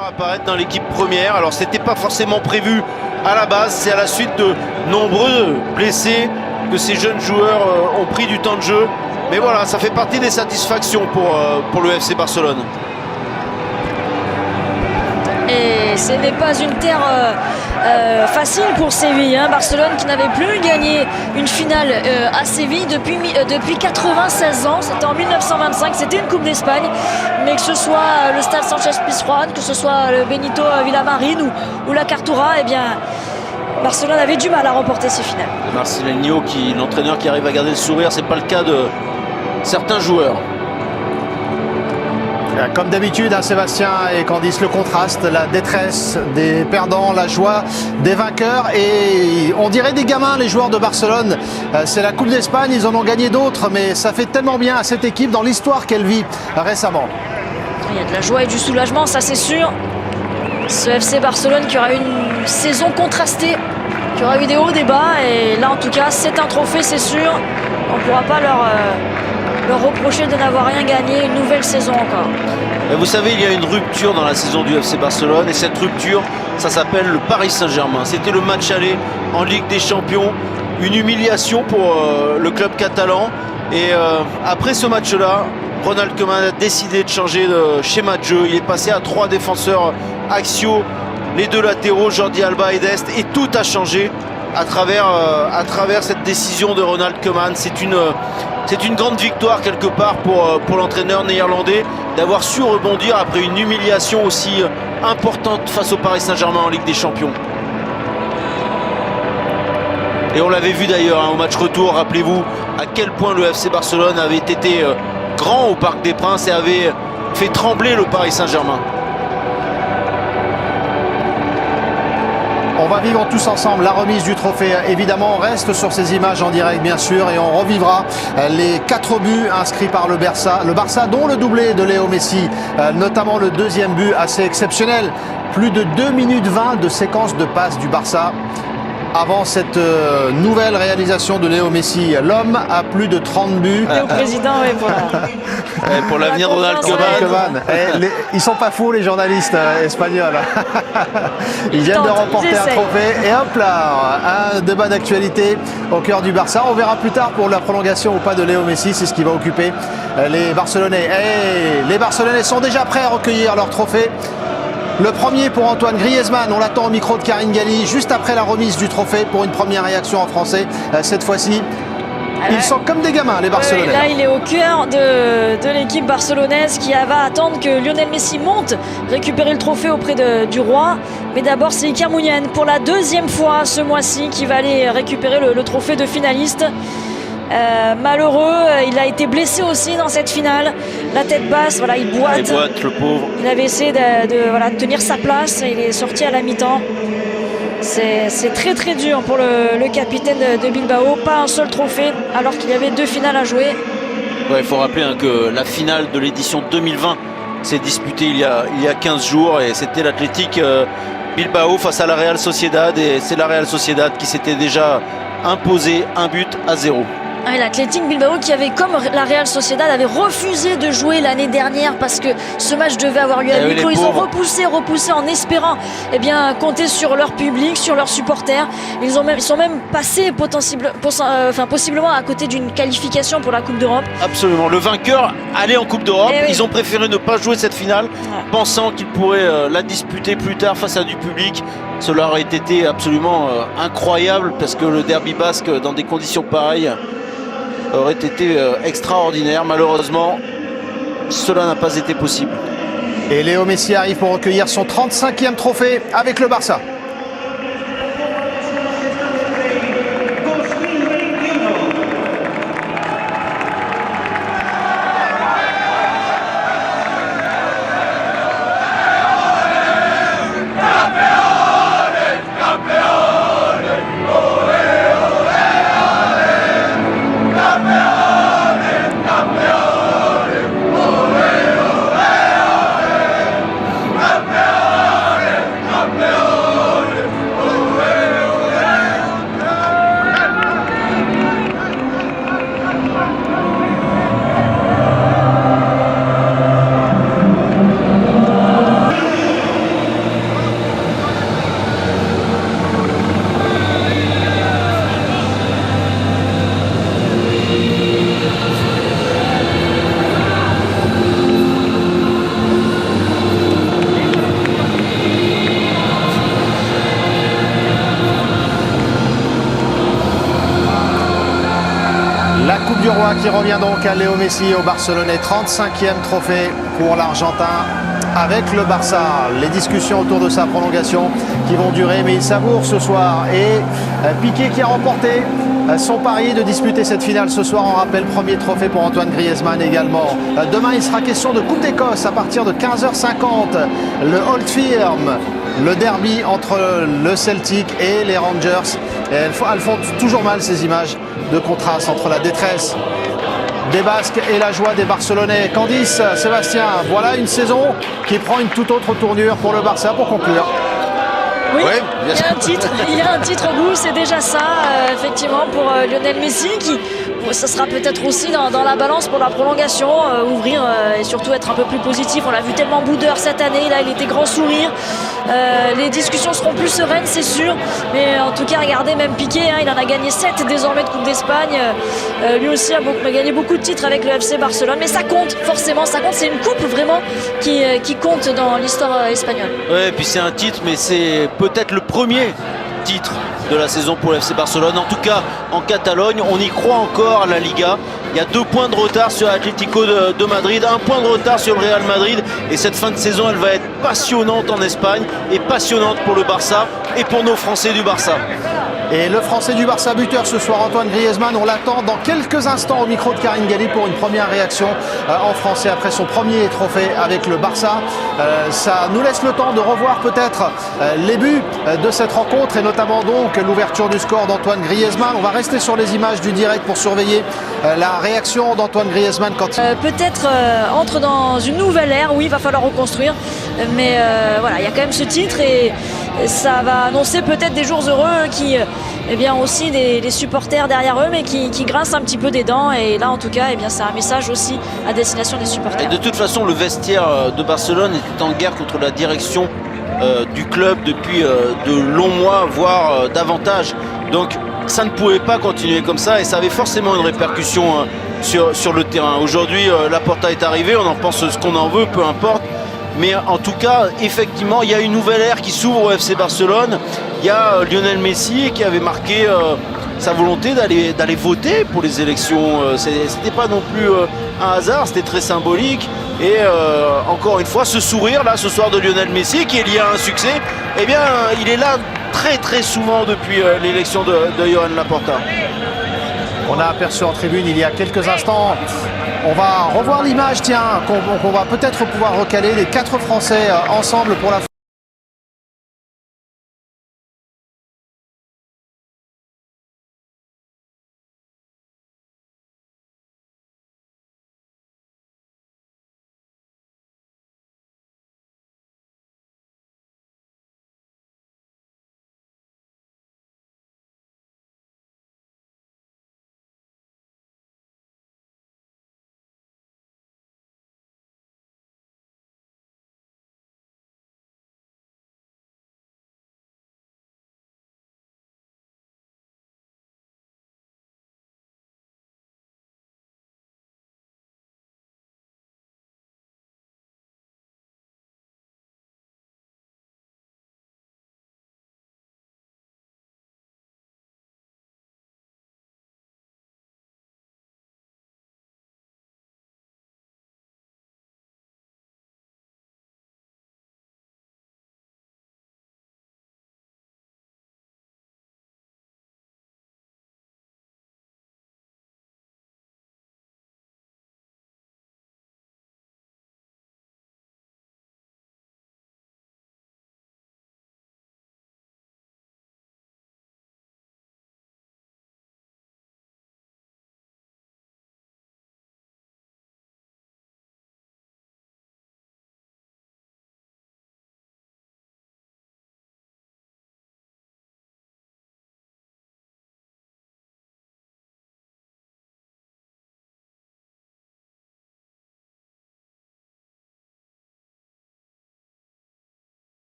joueurs apparaître dans l'équipe première. Alors c'était pas forcément prévu à la base, c'est à la suite de nombreux blessés que ces jeunes joueurs ont pris du temps de jeu. Mais voilà, ça fait partie des satisfactions pour le FC Barcelone. Et ce n'est pas une terre facile pour Séville, hein. Barcelone qui n'avait plus gagné une finale à Séville depuis 96 ans. C'était en 1925, c'était une Coupe d'Espagne. Mais que ce soit le Stade Sánchez-Pizjuán, que ce soit le Benito Villamarín ou la Cartuja, eh bien, Barcelone avait du mal à remporter ces finales. Marcelinho, l'entraîneur qui arrive à garder le sourire, c'est pas le cas de certains joueurs. Comme d'habitude, hein, Sébastien et Candice, le contraste, la détresse des perdants, la joie des vainqueurs. Et on dirait des gamins, les joueurs de Barcelone. C'est la Coupe d'Espagne, ils en ont gagné d'autres, mais ça fait tellement bien à cette équipe dans l'histoire qu'elle vit récemment. Il y a de la joie et du soulagement, ça c'est sûr. Ce FC Barcelone qui aura une saison contrastée, qui aura eu des hauts, des bas. Et là, en tout cas, c'est un trophée, c'est sûr. On ne pourra pas leur reprocher de n'avoir rien gagné, une nouvelle saison encore. Et vous savez, il y a une rupture dans la saison du FC Barcelone et cette rupture, ça s'appelle le Paris Saint-Germain. C'était le match aller en Ligue des Champions, une humiliation pour le club catalan. Et après ce match-là, Ronald Koeman a décidé de changer de schéma de jeu. Il est passé à 3 défenseurs axiaux, les 2 latéraux, Jordi Alba et Dest, et tout a changé à travers cette décision de Ronald Koeman. C'est une grande victoire quelque part pour l'entraîneur néerlandais d'avoir su rebondir après une humiliation aussi importante face au Paris Saint-Germain en Ligue des Champions. Et on l'avait vu d'ailleurs hein, au match retour, rappelez-vous à quel point le FC Barcelone avait été grand au Parc des Princes et avait fait trembler le Paris Saint-Germain. On va vivre tous ensemble la remise du trophée. Évidemment, on reste sur ces images en direct, bien sûr, et on revivra les 4 buts inscrits par le Barça. Le Barça, dont le doublé de Léo Messi, notamment le 2e but assez exceptionnel. Plus de 2 minutes 20 de séquence de passes du Barça. Avant cette nouvelle réalisation de Léo Messi, l'homme a plus de 30 buts. Et au président, oui, voilà. Pour l'avenir de Ronald Koeman. Ils sont pas fous les journalistes espagnols. Ils viennent de remporter un trophée. Et hop là, un débat d'actualité au cœur du Barça. On verra plus tard pour la prolongation ou pas de Léo Messi. C'est ce qui va occuper les Barcelonais. Et les Barcelonais sont déjà prêts à recueillir leur trophée. Le premier pour Antoine Griezmann, on l'attend au micro de Karine Galli, juste après la remise du trophée pour une première réaction en français. Cette fois-ci, ils sont comme des gamins, les Barcelonais. Là, il est au cœur de l'équipe barcelonaise qui va attendre que Lionel Messi monte récupérer le trophée auprès du roi. Mais d'abord, c'est Iker Muniain pour la 2e fois ce mois-ci qui va aller récupérer le trophée de finaliste. Malheureux, il a été blessé aussi dans cette finale, la tête basse, voilà, il boite, le pauvre. Il avait essayé de tenir sa place, il est sorti à la mi-temps. C'est très très dur pour le capitaine de Bilbao, pas un seul trophée alors qu'il y avait 2 finales à jouer. Il faut rappeler hein, que la finale de l'édition 2020 s'est disputée il y a 15 jours et c'était l'Athletic Bilbao face à la Real Sociedad, et c'est la Real Sociedad qui s'était déjà imposé 1-0. L'Athletic Bilbao qui avait, comme la Real Sociedad, avait refusé de jouer l'année dernière parce que ce match devait avoir lieu à huis clos. Ils ont repoussé en espérant compter sur leur public, sur leurs supporters. Ils sont même passés possiblement à côté d'une qualification pour la Coupe d'Europe. Absolument, le vainqueur allait en Coupe d'Europe. Ils ont préféré ne pas jouer cette finale, pensant qu'ils pourraient la disputer plus tard face à du public. Cela aurait été absolument incroyable parce que le derby basque dans des conditions pareilles aurait été extraordinaire. Malheureusement, cela n'a pas été possible. Et Léo Messi arrive pour recueillir son 35e trophée avec le Barça. Coupe du Roi qui revient donc à Léo Messi au Barcelonais. 35e trophée pour l'Argentin avec le Barça. Les discussions autour de sa prolongation qui vont durer, mais il savoure ce soir. Et Piqué qui a remporté son pari de disputer cette finale ce soir. On rappelle, premier trophée pour Antoine Griezmann également. Demain, il sera question de Coupe d'Écosse à partir de 15h50. Le Old Firm, le derby entre le Celtic et les Rangers. Et elles font toujours mal, ces images de contraste entre la détresse des Basques et la joie des Barcelonais. Candice, Sébastien, voilà une saison qui prend une toute autre tournure pour le Barça pour conclure. Oui, il y a un titre au bout, c'est déjà ça, effectivement, pour Lionel Messi, qui ça sera peut-être aussi dans la balance pour la prolongation, ouvrir et surtout être un peu plus positif. On l'a vu tellement boudeur cette année, là il était grand sourire. Les discussions seront plus sereines, c'est sûr, mais en tout cas, regardez, même Piqué, il en a gagné 7 désormais de Coupe d'Espagne. Lui aussi a gagné beaucoup de titres avec le FC Barcelone, mais ça compte, forcément, ça compte. C'est une coupe vraiment qui compte dans l'histoire espagnole. Ouais, et puis c'est un titre, mais c'est peut-être le premier titre de la saison pour le FC Barcelone. En tout cas, en Catalogne, on y croit encore à la Liga. Il y a 2 points de retard sur l'Atlético de Madrid, 1 point de retard sur le Real Madrid. Et cette fin de saison, elle va être passionnante en Espagne et passionnante pour le Barça et pour nos Français du Barça. Et le Français du Barça buteur ce soir, Antoine Griezmann, on l'attend dans quelques instants au micro de Karine Galli pour une première réaction en français après son premier trophée avec le Barça. Ça nous laisse le temps de revoir peut-être les buts de cette rencontre et notamment donc l'ouverture du score d'Antoine Griezmann. On va rester sur les images du direct pour surveiller la réaction d'Antoine Griezmann quand il... Peut-être entre dans une nouvelle ère, oui, il va falloir reconstruire, mais voilà, il y a quand même ce titre et ça va annoncer peut-être des jours heureux qui, eh bien aussi des supporters derrière eux, mais qui grincent un petit peu des dents. Et là, en tout cas, eh bien, c'est un message aussi à destination des supporters. Et de toute façon, le vestiaire de Barcelone était en guerre contre la direction du club depuis de longs mois, voire davantage. Donc, ça ne pouvait pas continuer comme ça et ça avait forcément une répercussion sur le terrain. Aujourd'hui, Laporta est arrivé, on en pense ce qu'on en veut, peu importe. Mais en tout cas, effectivement, il y a une nouvelle ère qui s'ouvre au FC Barcelone. Il y a Lionel Messi qui avait marqué sa volonté d'aller voter pour les élections. C'était pas non plus un hasard, c'était très symbolique. Et encore une fois, ce sourire là, ce soir de Lionel Messi, qui est lié à un succès, eh bien, il est là très très souvent depuis l'élection de Joan Laporta. On a aperçu en tribune il y a quelques instants. On va revoir l'image, tiens, qu'on va peut-être pouvoir recaler les 4 Français ensemble pour la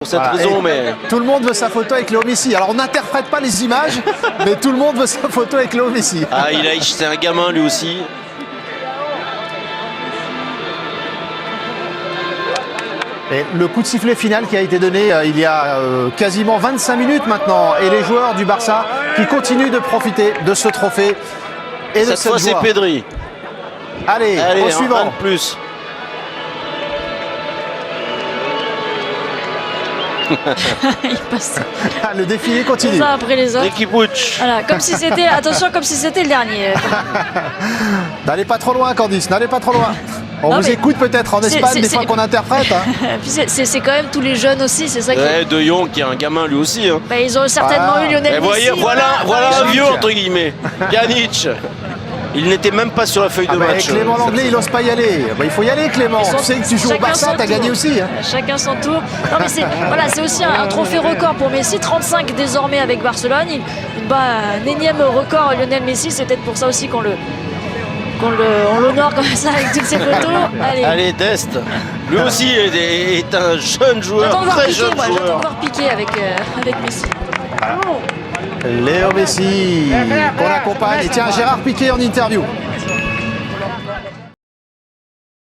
pour cette Voilà. raison, Et mais tout le monde veut sa photo avec Léo Messi. Alors on n'interprète pas les images, mais tout le monde veut sa photo avec Léo Messi. ah, c'est un gamin lui aussi. Et le coup de sifflet final qui a été donné il y a quasiment 25 minutes maintenant. Et les joueurs du Barça qui continuent de profiter de ce trophée et de Cette cette fois, c'est joie. Pedri. Allez, Allez, au un suivant. de plus. Il passe Le défilé les continue. uns après les autres. Ricky Puig. Voilà, comme si c'était, attention, comme si c'était le dernier. N'allez pas trop loin, Candice, n'allez pas trop loin. On Non, vous mais écoute peut-être en c'est- Espagne c'est- des fois c'est- qu'on interprète. Hein. Puis c'est quand même tous les jeunes aussi, c'est ça qui. Ouais, De Jong qui est un gamin lui aussi. Hein. Bah, ils ont certainement Ah. eu Lionel Et Messi. voilà un Pjanic. vieux entre guillemets. Pjanic. Il n'était même pas sur la feuille de Ah bah, match. Clément Langlais, il n'ose pas y aller. Bah, il faut y aller, Clément. Ils sont- Tu sais que tu joues au chacun Barça, son t'as tour. gagné aussi. Hein. Chacun son tour. Non mais c'est aussi un trophée record pour Messi, 35 désormais avec Barcelone. Il bat un énième record Lionel Messi, c'est peut-être pour ça aussi on l'honore comme ça avec toutes ses photos. Allez, Dest. Lui aussi est un jeune joueur, J'attends de voir très Piqué, jeune moi, j'attends de joueur. voir Piqué avec Messi. Léo Messi, qu'on accompagne. Et tiens, Gérard Piqué en interview.